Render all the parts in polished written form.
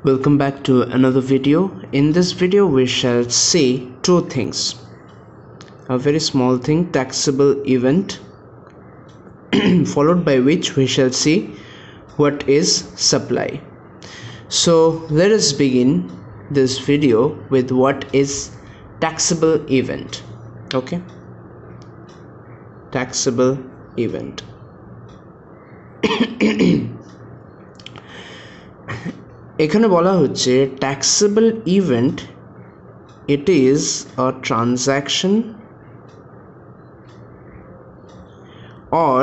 Welcome back to another video. In this video we shall see two things. A very small thing, taxable event, followed by which we shall see what is supply. So let us begin this video with what is taxable event. Okay, taxable event. এখানে বলা হচ্ছে taxable event, it is a transaction or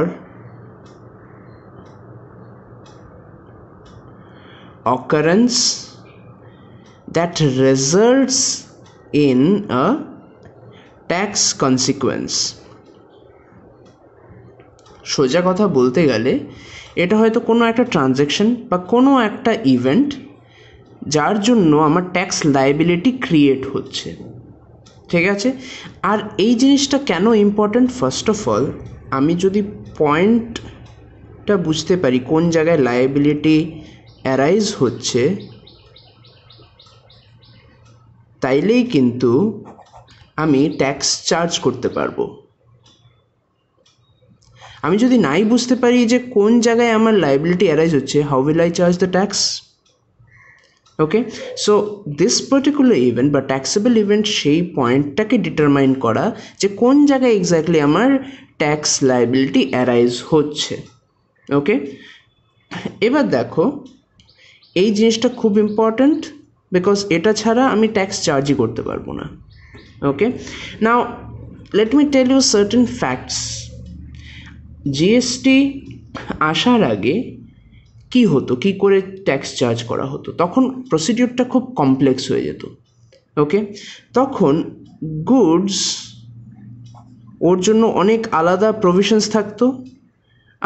occurrence that results in a tax consequence. সোজা কথা বলতে গেলে এটা হয়তো কোনো একটা ট্রানজ্যাকশন বা কোনো একটা ইভেন্ট যার জন্য আমার ট্যাক্স লায়াবিলিটি ক্রিয়েট হচ্ছে, ঠিক আছে। আর এই জিনিসটা কেন ইম্পর্ট্যান্ট, ফার্স্ট অফ অল আমি যদি পয়েন্টটা বুঝতে পারি কোন জায়গায় লায়াবিলিটি অ্যারাইজ হচ্ছে, তাইলেই কিন্তু আমি ট্যাক্স চার্জ করতে পারবো। আমি যদি নাই বুঝতে পারি যে কোন জায়গায় আমার লায়াবিলিটি অ্যারাইজ হচ্ছে, how will I charge the tax? Okay, so this particular event বা ট্যাক্সেবল ইভেন্ট সেই পয়েন্টটাকে ডিটারমাইন করা যে কোন জায়গায় এক্স্যাক্টলি আমার ট্যাক্স লায়াবিলিটি অ্যারাইজ হচ্ছে। ওকে, এবার দেখো এই জিনিসটা খুব ইম্পর্ট্যান্ট, বিকজ এটা ছাড়া আমি ট্যাক্স চার্জই করতে পারবো না। Okay, now let me tell you certain facts. GST আসার আগে কি হতো, কি করে ট্যাক্স চার্জ করা হতো, তখন প্রসিডিউরটা খুব কমপ্লেক্স হয়ে যেত। ওকে, তখন গুডস ওর জন্য অনেক আলাদা প্রভিশনস থাকতো,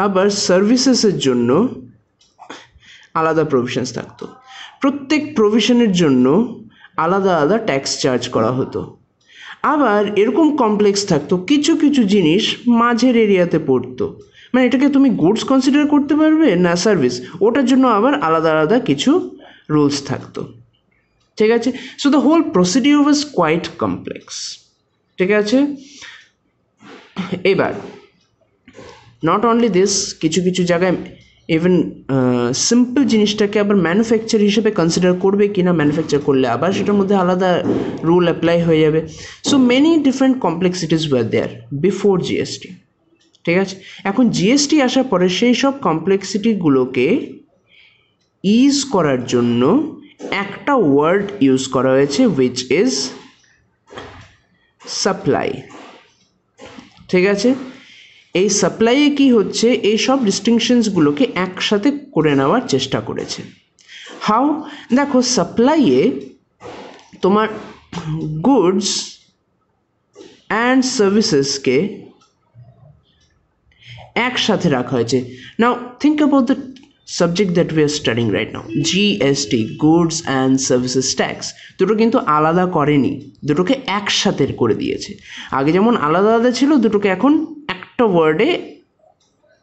আবার সার্ভিসেসের জন্য আলাদা প্রভিশনস থাকতো। প্রত্যেক প্রভিশনের জন্য আলাদা আলাদা ট্যাক্স চার্জ করা হতো। আবার এরকম কমপ্লেক্স থাকতো, কিছু কিছু জিনিস মাঝের এরিয়াতে পড়তো, মানে এটাকে তুমি গুডস কনসিডার করতে পারবে না সার্ভিস, ওটার জন্য আবার আলাদা আলাদা কিছু রুলস থাকতো, ঠিক আছে। So the whole procedure was quite complex, ঠিক আছে। এবার নট অনলি দিস, কিছু কিছু জায়গায় ইভেন সিম্পল জিনিসটাকে আবার ম্যানুফ্যাকচার হিসেবে কনসিডার করবে কি না, ম্যানুফ্যাকচার করলে আবার সেটার মধ্যে আলাদা রুল অ্যাপ্লাই হয়ে যাবে। So many different complexities were there before GST, ঠিক আছে। এখন জিএসটি আসার পরে সেই সব কমপ্লেক্সিটিগুলোকে ইজ করার জন্য একটা ওয়ার্ড ইউজ করা হয়েছে, উইচ ইজ সাপ্লাই, ঠিক আছে। এই সাপ্লাইয়ে কি হচ্ছে, এই সব ডিস্টিংশনসগুলোকে একসাথে করে নেওয়ার চেষ্টা করেছে। হাউ, দেখো সাপ্লাইয়ে তোমার গুডস অ্যান্ড সার্ভিসেসকে একসাথে রাখা হয়েছে। Now think about the subject that we are studying right now, GST, goods and services tax. দুটো কিন্তু আলাদা করেনি, দুটোকে একসাথে করে দিয়েছে। আগে যেমন আলাদা আলাদা ছিল, দুটোকে এখন একটা ওয়ার্ডে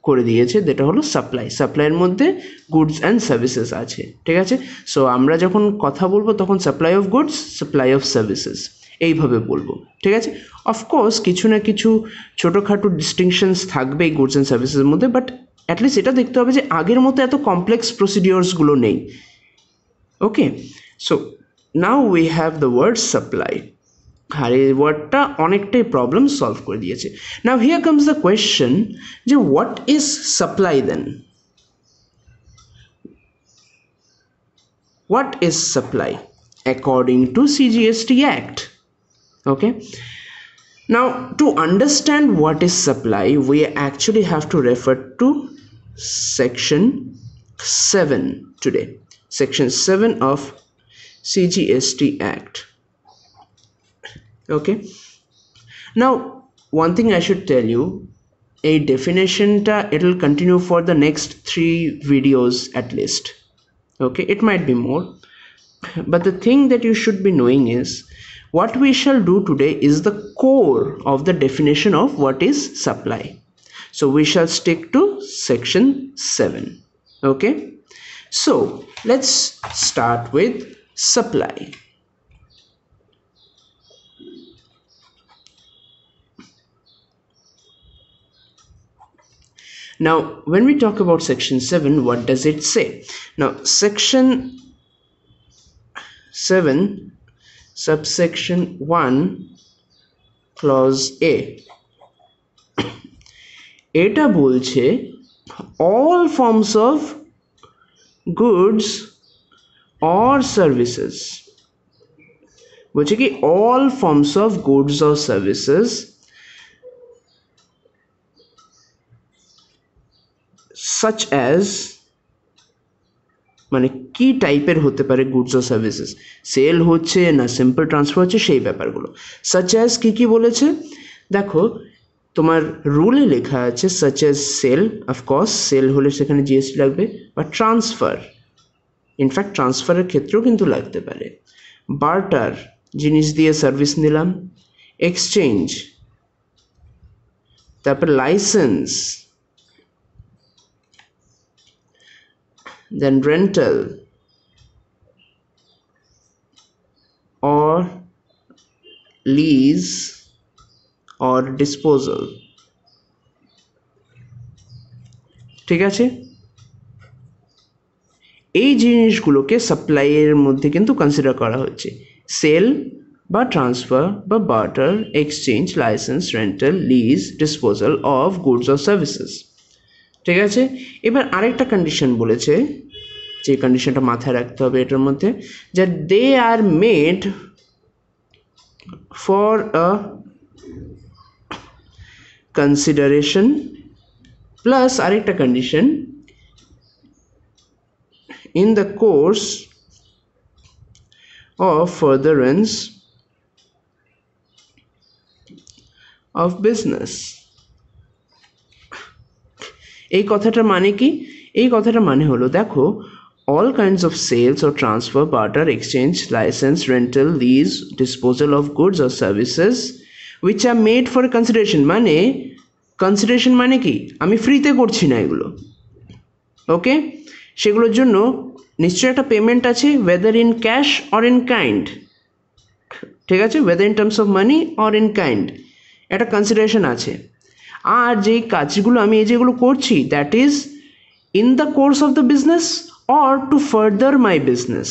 করে দিয়েছে, যেটা হলো সাপ্লাই। সাপ্লাইয়ের মধ্যে গুডস অ্যান্ড সার্ভিসেস আছে, ঠিক আছে। সো আমরা যখন কথা বলবো তখন supply of goods, supply of services এইভাবে বলবো, ঠিক আছে। অফকোর্স কিছু না কিছু ছোটোখাটো ডিস্টিংশনস থাকবে এই গুডস অ্যান্ড সার্ভিসেসের মধ্যে, বাট অ্যাটলিস্ট এটা দেখতে হবে যে আগের মতো এত কমপ্লেক্স প্রসিডিওরসগুলো নেই। Okay, so now we have the word supply, আর এই ওয়ার্ডটা অনেকটাই প্রবলেম সলভ করে দিয়েছে। Now here comes the question যে what is supply then? What is supply according to CGST Act? Okay, now to understand what is supply, we actually have to refer to section 7 today, section 7 of CGST Act. Okay, now one thing I should tell you, a definition ta it will continue for the next 3 videos at least. Okay, it might be more, but the thing that you should be knowing is what we shall do today is the core of the definition of what is supply. So we shall stick to section 7. Okay, So let's start with supply. Now when we talk about section 7, what does it say? Now section 7 subsection 1 clause A এটা বলছে all forms of goods or services, বলছে কি all forms of goods or services such as, মানে কি টাইপের হতে পারে goods or services, sell হচ্ছে না সিম্পল ট্রান্সফার হচ্ছে, সেই ব্যাপারগুলো। সাচ অ্যাজ কি কি বলেছে দেখো, তোমার রুলে লেখা আছে such as sale, of course sale হলে সেখানে জিএসটি লাগবে, বা ট্রান্সফার, ইনফ্যাক্ট ট্রান্সফারের ক্ষেত্রেও কিন্তু লাগতে পারে, বার্টার জিনিস দিয়ে সার্ভিস নিলাম, এক্সচেঞ্জ, তারপর licence, then rental or lease or disposal, ঠিক আছে? এই জিনিসগুলোকে সাপ্লাইয়ের মধ্যে কিন্তু কনসিডার করা হচ্ছে, সেল বা ট্রান্সফার বা barter, exchange, licence, rental, lease, disposal of goods or services, ঠিক আছে? এবার আরেকটা কন্ডিশন বলেছে, যে কন্ডিশনটা মাথায় রাখতে হবে এটার মধ্যে, যে they are made for a consideration plus আরেকটা condition in the course of furtherance of business. এই কথাটার মানে কি? এই কথাটার মানে হলো দেখো, all kinds of sales or transfer, barter, exchange, license, rental, lease, disposal of goods or services which are made for a consideration, মানে কনসিডারেশন মানে কি, আমি ফ্রিতে করছি না এগুলো, ওকে? সেগুলোর জন্য নিশ্চয়ই একটা পেমেন্ট আছে, weather in cash or in kind, ঠিক আছে? Weather in terms of money or in kind, একটা কনসিডারেশন আছে। আর যেই কাজগুলো আমি এই যেগুলো করছি, that is in the course of the business or two further my business.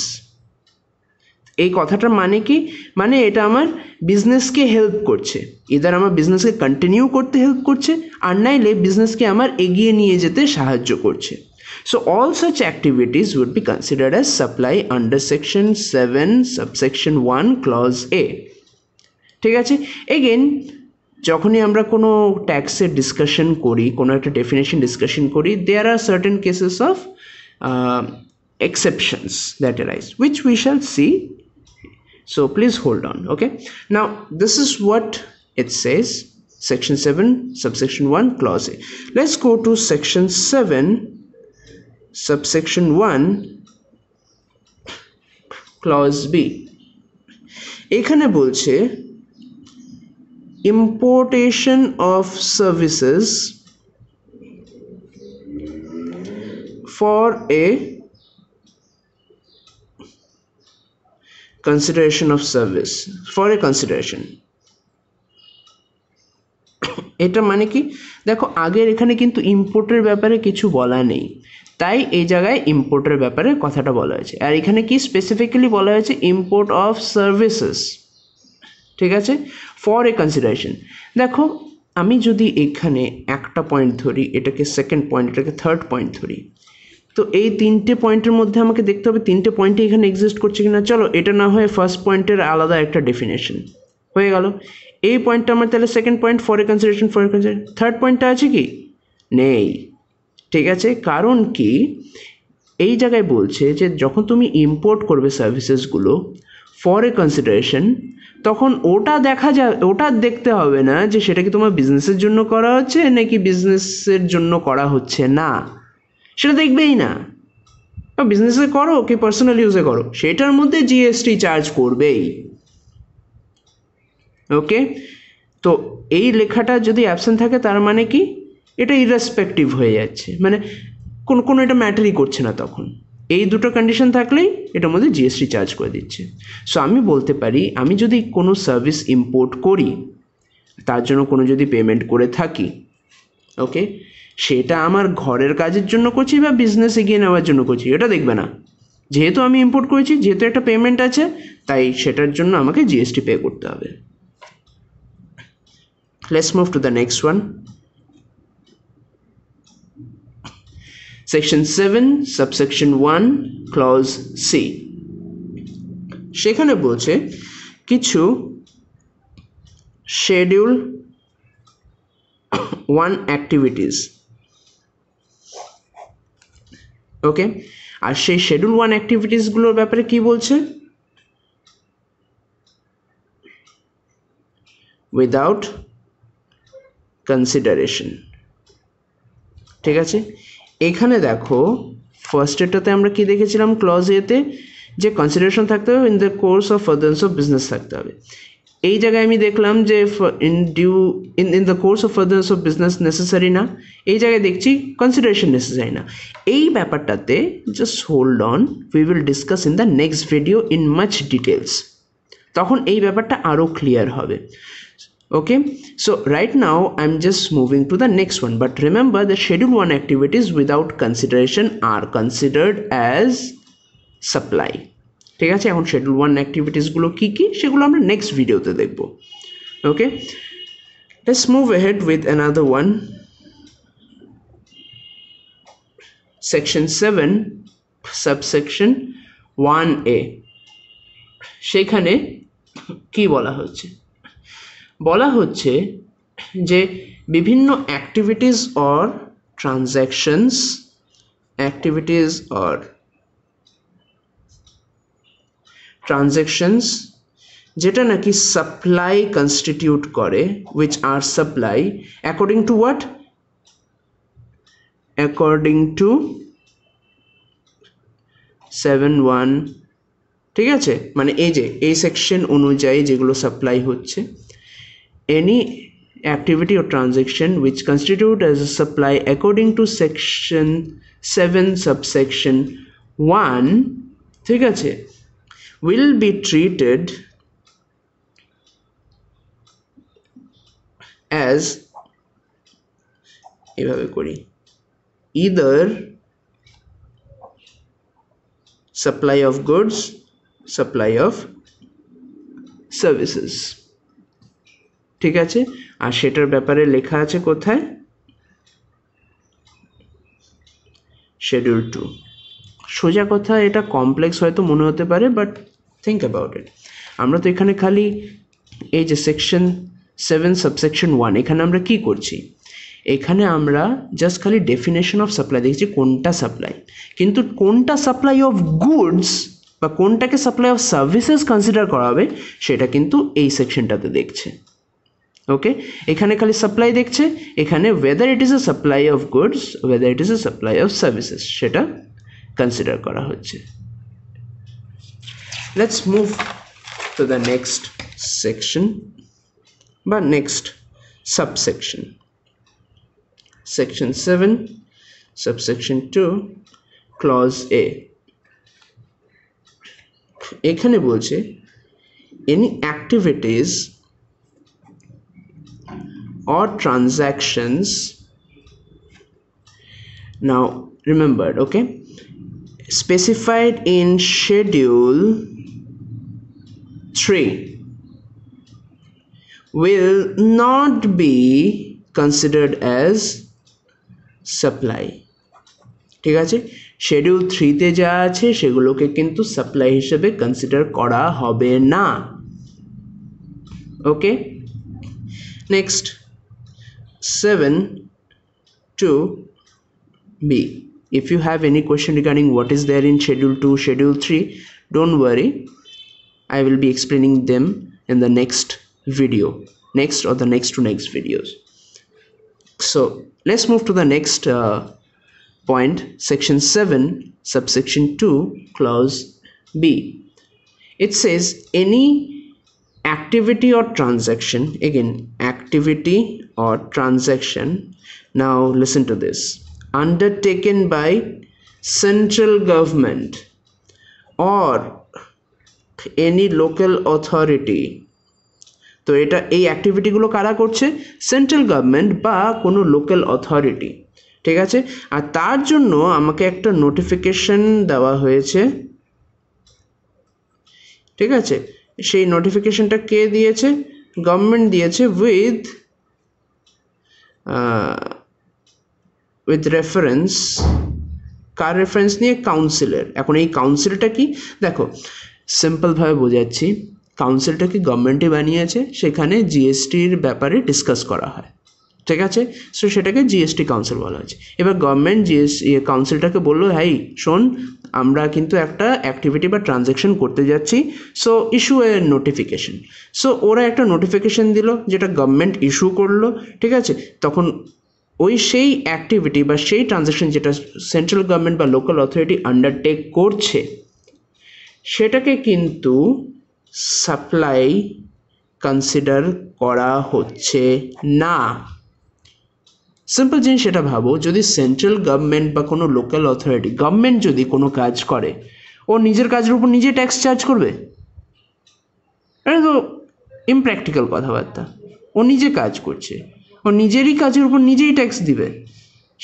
এই কথাটার মানে কি, মানে এটা আমার বিজনেসকে হেল্প করছে, ইদার আমার বিজনেসকে কন্টিনিউ করতে হেল্প করছে, আর নাইলে বিজনেসকে আমার এগিয়ে নিয়ে যেতে সাহায্য করছে। So all such activities would be considered as supply under section 7 subsection 1 clause A, ঠিক আছে? এগেন যখনই আমরা কোনো ট্যাক্সের ডিসকাশন করি, কোনো একটা ডেফিনেশন ডিসকাশন করি, there are certain cases of exceptions that arise which we shall see, so please hold on, okay? Now this is what it says, section 7 subsection 1 clause A. Let's go to section 7 subsection 1 clause B. এখানে বলছে importation of services for a consideration of service, for a consideration, এটা মানে কি দেখো, আগের এখানে কিন্তু ইম্পোর্টের ব্যাপারে কিছু বলা নেই, তাই এই জায়গায় ইম্পোর্টের ব্যাপারে কথাটা বলা হয়েছে। আর এখানে কি স্পেসিফিক্যালি বলা হয়েছে ইম্পোর্ট অফ সার্ভিসেস, ঠিক আছে, ফর এ কনসিডারেশন। দেখো আমি যদি এখানে একটা পয়েন্ট ধরি, এটাকে সেকেন্ড পয়েন্ট, এটাকে থার্ড পয়েন্ট ধরি, তো এই তিনটে পয়েন্টের মধ্যে আমাকে দেখতে হবে তিনটে পয়েন্টে এখানে এক্সিস্ট করছে কিনা। চলো এটা না হয় ফার্স্ট পয়েন্টের আলাদা একটা ডেফিনেশন হয়ে গেল, এই পয়েন্টটা আমার তাহলে second point, for a consideration, for a consideration. Third পয়েন্টটা আছে কি? নেই, ঠিক আছে? কারণ কি, এই জায়গায় বলছে যে যখন তুমি ইম্পোর্ট করবে সার্ভিসেসগুলো ফর এ কনসিডারেশন, তখন ওটা ওটা দেখতে হবে না যে সেটা কি তোমার বিজনেসের জন্য করা হচ্ছে নাকি বিজনেসের জন্য করা হচ্ছে না, সেটা দেখবেই না। বিজনেসে করো কি পার্সোনাল ইউজে করো, সেটার মধ্যে জিএসটি চার্জ করবেই, ওকে? তো এই লেখাটা যদি অ্যাবসেন্ট থাকে তার মানে কি, এটা ইরেসপেক্টিভ হয়ে যাচ্ছে, মানে কোনো এটা ম্যাটারই করছে না তখন। এই দুটো কন্ডিশন থাকলেই এটার মধ্যে জিএসটি চার্জ করে দিচ্ছে। সো আমি বলতে পারি আমি যদি কোনো সার্ভিস ইম্পোর্ট করি, তার জন্য কোনো যদি পেমেন্ট করে থাকি, ওকে, সেটা আমার ঘরের কাজের জন্য করছি বা বিজনেস এগিয়ে নেওয়ার জন্য করছি, এটা দেখবে না। যেহেতু আমি ইম্পোর্ট করেছি, যেহেতু একটা পেমেন্ট আছে, তাই সেটার জন্য আমাকে জিএসটি পে করতে হবে। Let's move to the next one. Section 7, subsection 1, clause C. সেখানে বলছে কিছু schedule 1 activities, ওকে, আর সেই schedule 1 activities গুলোর ব্যাপারে কি বলছে? Without consideration, ঠিক আছে। এখানে দেখো ফার্স্ট এটাতে আমরা কি দেখেছিলাম, ক্লজ এতে যে কনসিডারেশন থাকতে হবে, in the course of furtherance of business থাকতে হবে। এই জায়গায় আমি দেখলাম যে in the course of furtherance of business necessary না, এই জায়গায় দেখছি কনসিডারেশন নেসেসারি না। এই ব্যাপারটাতে just hold on, we will discuss in the next video in much details, তখন এই ব্যাপারটা আরও ক্লিয়ার হবে। Okay, so right now I'm just moving to the next one, but remember the schedule 1 activities without consideration are considered as supply, ঠিক আছে। এখন schedule 1 activities গুলো কি কি সেগুলো আমরা next ভিডিওতে দেখব। Okay, let's move ahead with another one. Section 7, subsection 1A, সেখানে কি বলা হচ্ছে? বলা হচ্ছে যে বিভিন্ন অ্যাক্টিভিটিস অর ট্রানজ্যাকশনস যেটা নাকি সাপ্লাই কনস্টিটিউট করে, which are supply according to what? According to 7(1), ঠিক আছে, মানে এই যে এই সেকশন অনুযায়ী যেগুলো সাপ্লাই হচ্ছে, any activity or transaction which constitute as a supply according to section 7 subsection 1, ঠিক আছে, will be treated as, এভাবে করি, either supply of goods, supply of services, ঠিক আছে। আর সেটার ব্যাপারে লেখা আছে কোথায়? শিডিউল 2। সোজা কথা, এটা কমপ্লেক্স হয়তো মনে হতে পারে, বাট থিঙ্ক অ্যাবাউট ইট। আমরা তো এখানে খালি এই যে সেকশন 7 সাবসেকশন 1, এখানে আমরা কি করছি? এখানে আমরা জাস্ট খালি ডেফিনেশন অফ সাপ্লাই দেখছি, কোনটা সাপ্লাই, কিন্তু কোনটা সাপ্লাই অফ গুডস বা কোনটাকে সাপ্লাই অফ সার্ভিসেস কনসিডার করা হবে সেটা কিন্তু এই সেকশনটাতে দেখছে। ওকে, এখানে খালি সাপ্লাই দেখছে, এখানে whether it is a supply of goods, whether it is a supply of services সেটা কনসিডার করা হচ্ছে। Let's move to the next section বা next subsection. Section 7 subsection 2 clause A, এখানে বলছে any activities or transactions, now remember, okay, specified in schedule 3 will not be considered as supply, ঠিক আছে। Schedule 3 তে যা আছে সেগুলোকে কিন্তু সাপ্লাই হিসেবে কনসিডার করা হবে না। ওকে, next 7(2)(b). If you have any question regarding what is there in schedule 2, schedule 3, don't worry, I will be explaining them in the next video, next or the next to next videos. So let's move to the next point, section 7 subsection 2 clause B. It says any activity or transaction, again activity or transaction, now listen to this, undertaken by central government or any local authority, তো এটা এই অ্যাক্টিভিটিগুলো কারা করছে? Central government বা কোনো local authority, ঠিক আছে। আর তার জন্য আমাকে একটা নোটিফিকেশন দেওয়া হয়েছে, ঠিক আছে। সেই নোটিফিকেশনটা কে দিয়েছে? গভর্নমেন্ট দিয়েছে উইথ রেফারেন্স, কার রেফারেন্স নিয়ে? কাউন্সিলের। এখন এই কাউন্সিলটা কি? দেখো সিম্পলভাবে বোঝাচ্ছি, কাউন্সিলটাকে গভর্নমেন্টই বানিয়েছে, সেখানে জিএসটির ব্যাপারে ডিসকাস করা হয়, ঠিক আছে। সো সেটাকে জিএসটি কাউন্সিল বলা হয়েছে। এবার গভর্নমেন্ট কাউন্সিলটাকে বললো, হ্যাঁ শোন, আমরা কিন্তু একটা অ্যাক্টিভিটি বা ট্রানজ্যাকশন করতে যাচ্ছি, so issue a notification. So ওরা একটা নোটিফিকেশন দিল, যেটা গভর্নমেন্ট ইস্যু করলো, ঠিক আছে। তখন ওই সেই অ্যাক্টিভিটি বা সেই ট্রানজ্যাকশন যেটা সেন্ট্রাল গভর্নমেন্ট বা লোকাল অথরিটি আন্ডারটেক করছে, সেটাকে কিন্তু সাপ্লাই কনসিডার করা হচ্ছে না। সিম্পল জিনিস সেটা ভাবো, যদি সেন্ট্রাল গভর্নমেন্ট বা কোনো লোকাল অথরিটি, গভর্নমেন্ট যদি কোনো কাজ করে, ও নিজের কাজের উপর নিজে ট্যাক্স চার্জ করবে? এটা তো ইমপ্র্যাকটিক্যাল কথাবার্তা। ও নিজে কাজ করছে, ও নিজেরই কাজের উপর নিজেই ট্যাক্স দিবে,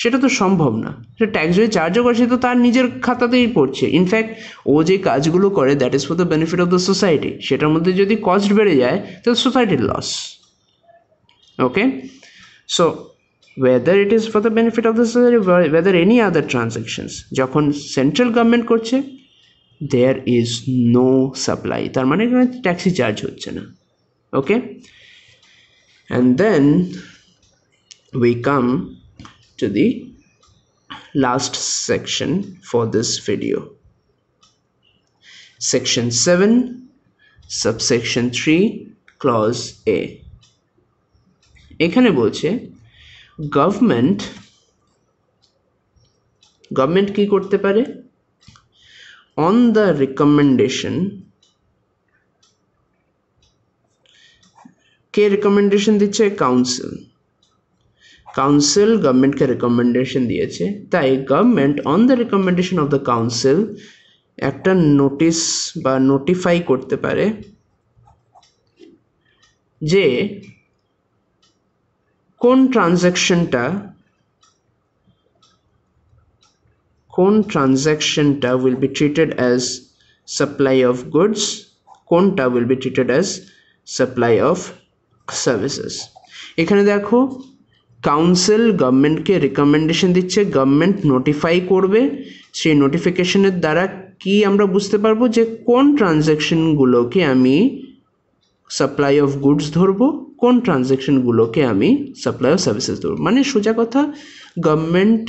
সেটা তো সম্ভব না। সে ট্যাক্স যদি চার্জও করছে তো তার নিজের খাতাতেই পড়ছে। ইনফ্যাক্ট ও যে কাজগুলো করে that is for the benefit of the society, সেটার মধ্যে যদি কস্ট বেড়ে যায় তাহলে সোসাইটির loss. Okay, so whether it is for the benefit of the society, whether any other transactions, যখন সেন্ট্রাল গভর্নমেন্ট করছে, there is no supply, তার মানে এখানে ট্যাক্সি চার্জ হচ্ছে না। ওকে, and then we come to the last section for this video, section 7 subsection 3 clause A। এখানে বলছে government কি করতে পারে? On the recommendation, K recommendation দিচ্ছে? কাউন্সিল গভর্নমেন্টকে রিকমেন্ডেশন দিয়েছে, তাই government on the recommendation of the council একটা নোটিশ বা নোটিফাই করতে পারে যে কোন ট্রানজ্যাকশনটা will be treated as supply of goods, কোনটা will be treated as supply of services। এখানে দেখো কাউন্সিল গভর্নমেন্টকে রিকমেন্ডেশন দিচ্ছে, গভর্নমেন্ট নোটিফাই করবে, সেই নোটিফিকেশনের দ্বারা কি আমরা বুঝতে পারবো যে কোন ট্রানজ্যাকশনগুলোকে আমি সাপ্লাই অফ গুডস ধরবো, কোন ট্রানজ্যাকশনগুলোকে আমি সাপ্লাই অফ সার্ভিসেস ধরবো। মানে সোজা কথা, গভর্নমেন্ট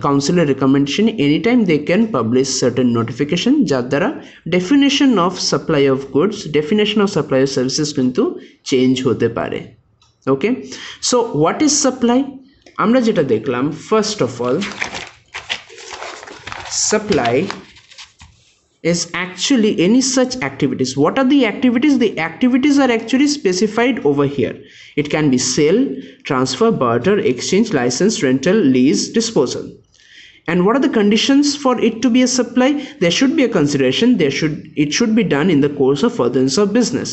কাউন্সিলের recommendation any time they can publish certain notification, যার দ্বারা definition of supply of goods, definition of supply of services কিন্তু চেঞ্জ হতে পারে। Okay, so what is supply? আমরা যেটা দেখলাম, first of all, supply is actually any such activities. What are the activities? The activities are actually specified over here. It can be sale, transfer, barter, exchange, license, rental, lease, disposal. And what are the conditions for it to be a supply? There should be a consideration. It should be done in the course of furtherance of business.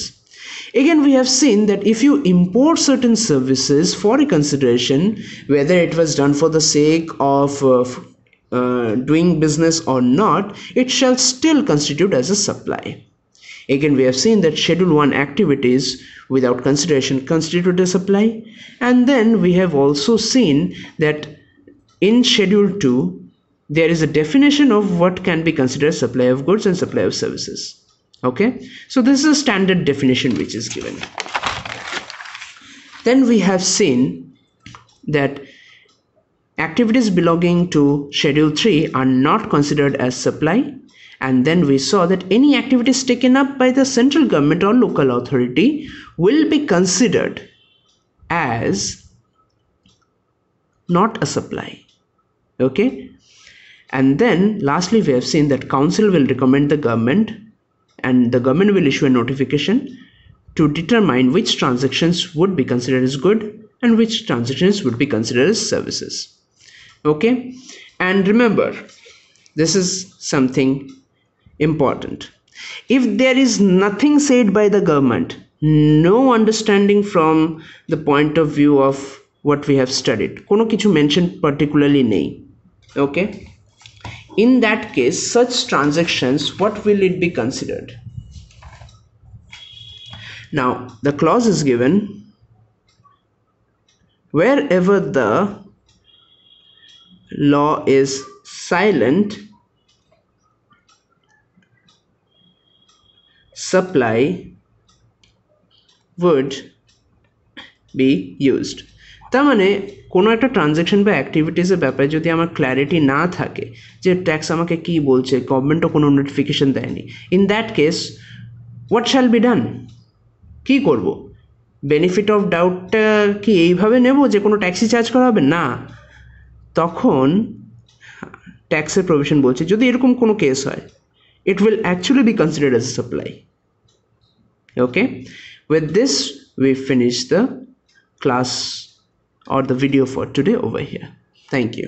Again, we have seen that if you import certain services for a consideration, whether it was done for the sake of doing business or not, it shall still constitute as a supply. Again, we have seen that Schedule 1 activities without consideration constitute a supply, and then we have also seen that in Schedule 2 there is a definition of what can be considered supply of goods and supply of services. Okay, so this is a standard definition which is given. Then we have seen that activities belonging to Schedule 3 are not considered as supply, and then we saw that any activities taken up by the central government or local authority will be considered as not a supply. Okay, and then lastly we have seen that council will recommend the government, and the government will issue a notification to determine which transactions would be considered as good and which transactions would be considered as services. Okay, And remember, this is something important. If there is nothing said by the government, no understanding from the point of view of what we have studied, কোনো কিছু mention particularly নেই, okay, in that case such transactions, what will it be considered? Now the clause is given, wherever the law is silent, supply would be used. তার মানে কোনো একটা transaction বা অ্যাক্টিভিটিসের ব্যাপারে যদি আমার ক্ল্যারিটি না থাকে যে ট্যাক্স আমাকে কি বলছে, গভর্নমেন্টও কোনো নোটিফিকেশন দেয়নি, in that case what shall be done? কী করব? বেনিফিট অফ ডাউটটা কি এইভাবে নেব যে কোনো ট্যাক্সই চার্জ করা হবে না? তখন ট্যাক্সের প্রভিশন বলছে যদি এরকম কোনো কেস হয়, it will actually be considered as a supply. Okay, with this we finish the class or the video for today over here. Thank you.